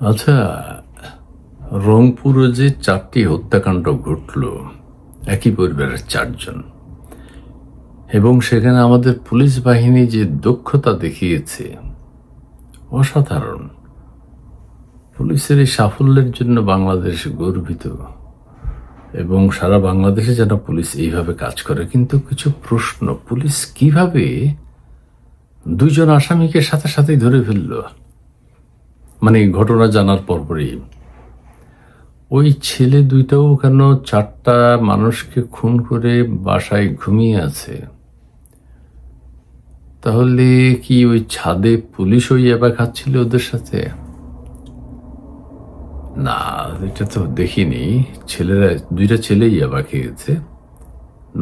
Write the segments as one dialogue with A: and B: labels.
A: আচ্ছা, রংপুরে যে 4টি হত্যাকাণ্ড ঘটল, একই পরিবারের 4 জন, এবং সেখানে আমাদের পুলিশ বাহিনী যে দক্ষতা দেখিয়েছে অসাধারণ। পুলিশের এই সাফল্যের জন্য বাংলাদেশ গর্বিত, এবং সারা বাংলাদেশে যেন পুলিশ এইভাবে কাজ করে। কিন্তু কিছু প্রশ্ন, পুলিশ কিভাবে 2 জন আসামিকে সাথে সাথেই ধরে ফেলল? মানে ঘটনা জানার পরপরই ওই ছেলে দুইটাও কেন 4টা মানুষকে খুন করে বাসায় ঘুমিয়ে আছে? তাহলে কি ওই ছাদে পুলিশ ওই ইয়াবা খাচ্ছিল ওদের সাথে? না, এটা তো দেখিনি। ছেলেরা 2টা ছেলে ইয়াবা খেয়েছে,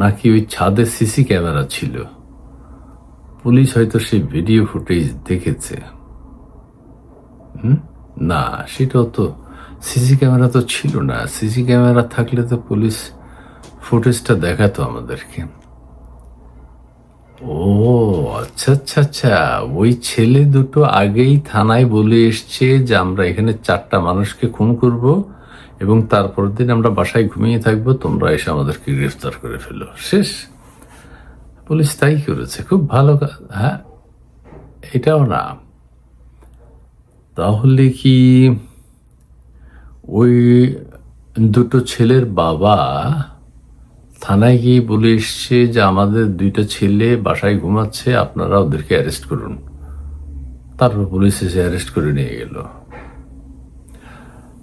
A: নাকি ওই ছাদে সিসি ক্যামেরা ছিল? পুলিশ হয়তো সেই ভিডিও ফুটেজ দেখেছে। না, সেটাও তো সিসি ক্যামেরা তো ছিল না। সিসি ক্যামেরা থাকলে তো পুলিশ ফুটেজটা দেখাতো আমাদেরকে। ও আচ্ছা আচ্ছা আচ্ছা, ওই ছেলে দুটো আগেই থানায় বলে এসছে যে আমরা এখানে 4টা মানুষকে খুন করব এবং তারপরের দিন আমরা বাসায় ঘুমিয়ে থাকবো, তোমরা এসে আমাদেরকে গ্রেফতার করে ফেলো। শেষ। পুলিশ তাই করেছে, খুব ভালো হ্যাঁ, এটাও না। তাহলে কি ওই দুটো ছেলের বাবা থানায় গিয়ে বলে এসছে যে আমাদের 2টা ছেলে বাসায় ঘুমাচ্ছে, আপনারা ওদেরকে অ্যারেস্ট করুন? তারপর পুলিশ এসে অ্যারেস্ট করে নিয়ে গেল?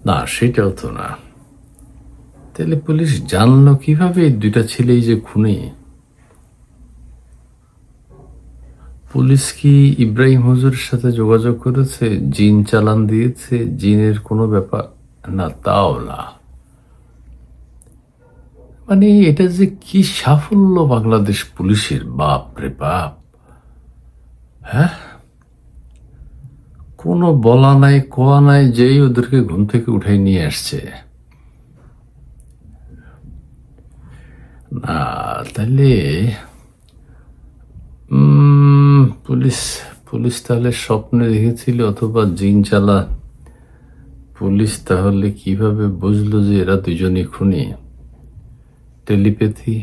A: না, সেটাও তো না। তাহলে পুলিশ জানলো কিভাবে এই 2টা ছেলেই যে খুনি? পুলিশ কি ইব্রাহিম হুজুরের সাথে যোগাযোগ করেছে? জিন চালান দিয়েছে? জিনের কোনো ব্যাপার? না, তাও না। মানে এটা যে কি সাফল্য বাংলাদেশ পুলিশের! বাপ রে বাপ! হ্যাঁ, কোনো বলা নাই কোয়া নাই, যেই ওদেরকে ঘুম থেকে উঠাই নিয়ে আসছে। না, তাহলে পুলিশ পুলিশ তাহলে স্বপ্নে দেখেছিল, অথবা জিন চালা। পুলিশ তাহলে কিভাবে বুঝলো যে এরা 2জনই খুনি? টেলিপ্যাথি?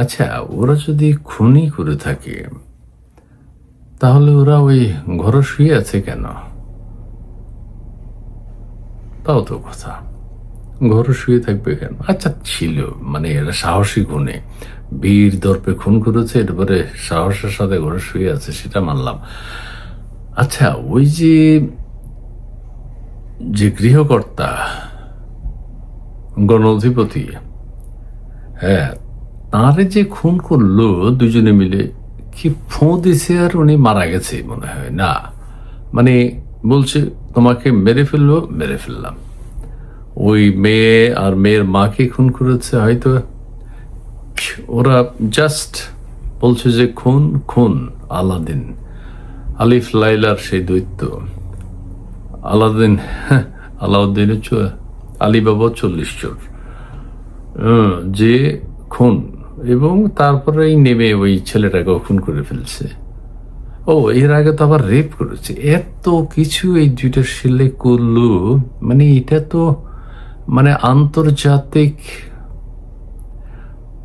A: আচ্ছা, ওরা যদি খুনি করে থাকে তাহলে ওরা ওই ঘরে শুয়ে আছে কেন? তাও তো কথা, ঘরে শুয়ে থাকবে কেন? আচ্ছা, ছিল মানে এরা সাহসী খুনে, বীর দর্পে খুন করেছে, এরপরে সাহসের সাথে ঘরে শুয়ে আছে, সেটা মানলাম। আচ্ছা, ওই যে যে গৃহকর্তা, গণ অধিপতি, হ্যাঁ, তাঁরে যে খুন করলো 2জনে মিলে, কি ফোঁ দিছে আর উনি মারা গেছে মনে হয় না? মানে বলছে তোমাকে মেরে ফেলবো, মেরে ফেললাম। ওই মেয়ে আর মেয়ের মাকে খুন করেছে হয়তো। ওরা জাস্ট বলছে যে খুন খুন। আলাদিন, আলিফ লাইলার সেই দৈত্য আলাদিন, আলাউদ্দিনের আলিবাবা 40 চোর, যে খুন, এবং তারপরেই নেমে ওই ছেলেটাকেও খুন করে ফেলছে। ও, এর আগে তো আবার রেপ করেছে। এত কিছু এই 2টা ছেলে করলো, মানে এটা তো মানে আন্তর্জাতিক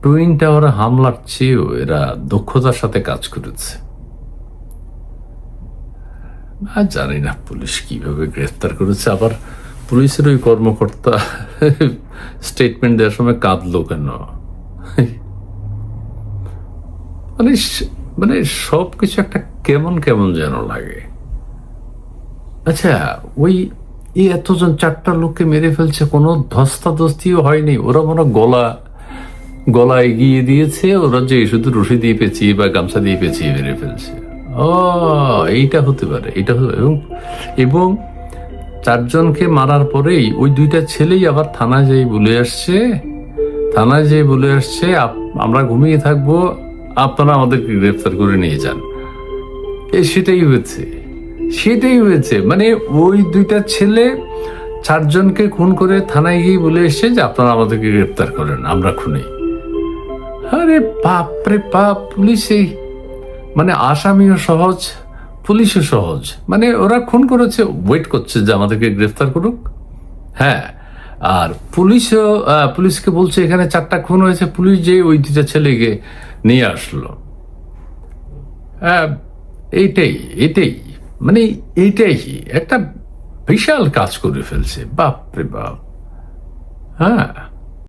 A: টুইন টাওয়ার হামলার চেয়েও এরা দক্ষতার সাথে কাজ করেছে। আর জানি না পুলিশ কিভাবে গ্রেফতার করেছে। আবার পুলিশের ওই কর্মকর্তা স্টেটমেন্ট দেওয়ার সময় কাঁদলো কেন? মানে মানে সবকিছু একটা কেমন কেমন যেন লাগে। আচ্ছা, ওই এতজন 4টা লোককে মেরে ফেলছে, কোনো ধস্তাধস্তিও হয়নি? ওরা মনে গলা এগিয়ে দিয়েছে, ওরা যে শুধু রশি দিয়ে পেঁচিয়ে বা গামছা দিয়ে পেঁচিয়ে মেরে ফেলছে। ও, এইটা হতে পারে, এটা হতে পারে। এবং 4 জনকে মারার পরেই ওই 2টা ছেলেই আবার থানায় যেয়ে বলে আসছে আমরা ঘুমিয়ে থাকবো, আপনারা আমাদেরকে গ্রেফতার করে নিয়ে যান। সেটাই হয়েছে। মানে ওই 2টা ছেলে 4 জনকে খুন করে থানায় গিয়ে বলে এসছে যে আপনারা আমাদেরকে গ্রেফতার করেন, আমরা খুনি। আরে বাপ রে বাপ! পুলিশ এই মানে আসামিও সহজ, পুলিশও সহজ, মানে ওরা খুন করেছে, ওয়েট করছে যে আমাদেরকে গ্রেফতার করুক। হ্যাঁ, আর পুলিশও পুলিশকে বলছে এখানে 4টা খুন হয়েছে, পুলিশ যে ওই 2টা ছেলেকে নিয়ে আসলো। হ্যাঁ, এইটাই এটাই মানে এইটাই একটা বিশাল কাজ করে ফেলছে, বাপ রে বাপ। হ্যাঁ।